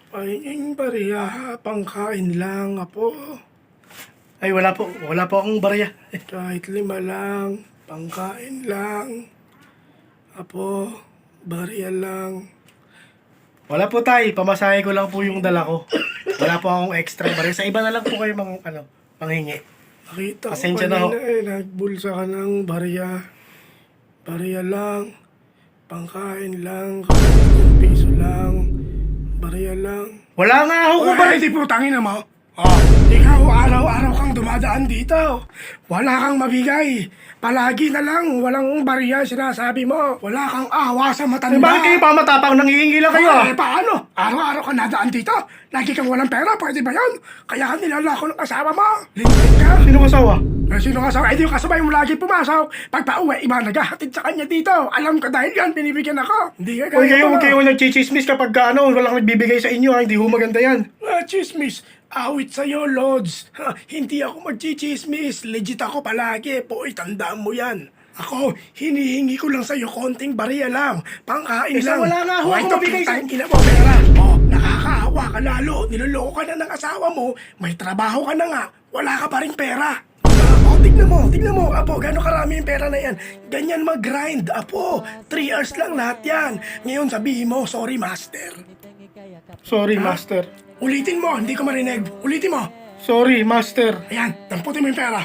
Pahinging bariya, pangkain lang, apo. Ay, wala po. Wala po akong barya. Kahit 5 lang, pangkain lang. Apo, bariya lang. Wala po tay. Pamasahe ko lang po yung dala ko. Wala po akong extra barya. Sa iba na lang po kayo manghingi. Nakita ko Pasensya na ho. kanina nagbulsa ka ng bariya. Bariya lang, pangkain lang, kahit 1 piso lang. Bariya lang. Wala nga ako kung barya. Hindi po, tangina mo. Ikaw, araw-araw kang dumadaan dito. Wala kang mabigay. Palagi na lang, walang bariya sinasabi mo. Wala kang awa sa matanda. Eh, bakit kayo pamatapang? Nangihingi lang kayo. Paano? Araw-araw ka nadaan dito. Lagi kang walang pera, pwede ba yun? Kaya ka nilalako ng asawa mo. Lingkit ka. Sino kasawa? Sino kasama? Eh di yung kasabay mo lagi pumasok. Pag pauwi, iba naghahatid sa kanya dito. Alam ko dahil yan, binibigyan ako. Hindi ka Huwag kayo, huwag pala. kayo nagchichismis kapag walang nagbibigay sa inyo. Hindi ho maganda yan. Chismis. Awit sa'yo, Lods. Hindi ako magchichismis. Legit ako palagi. Poy, tandaan mo yan. Ako, hinihingi ko lang sa'yo konting bariya lang. Pangkain Eh, lang. wala nga ho O, ako ito, mabigay sa- putang ina mo, pera. Nakakaawa ka lalo. Niloloko ka na ng asawa mo. May trabaho ka na nga. Wala ka pa rin pera. Tignan mo, Apo, gano'ng karami yung pera na yan. Ganyan mag-grind, Apo. 3 hours lang lahat yan. Ngayon sabihin mo, sorry, master. Sorry, master. Ulitin mo, hindi ko marinig. Ulitin mo. Sorry, master. Ayan, damputin mo yung pera.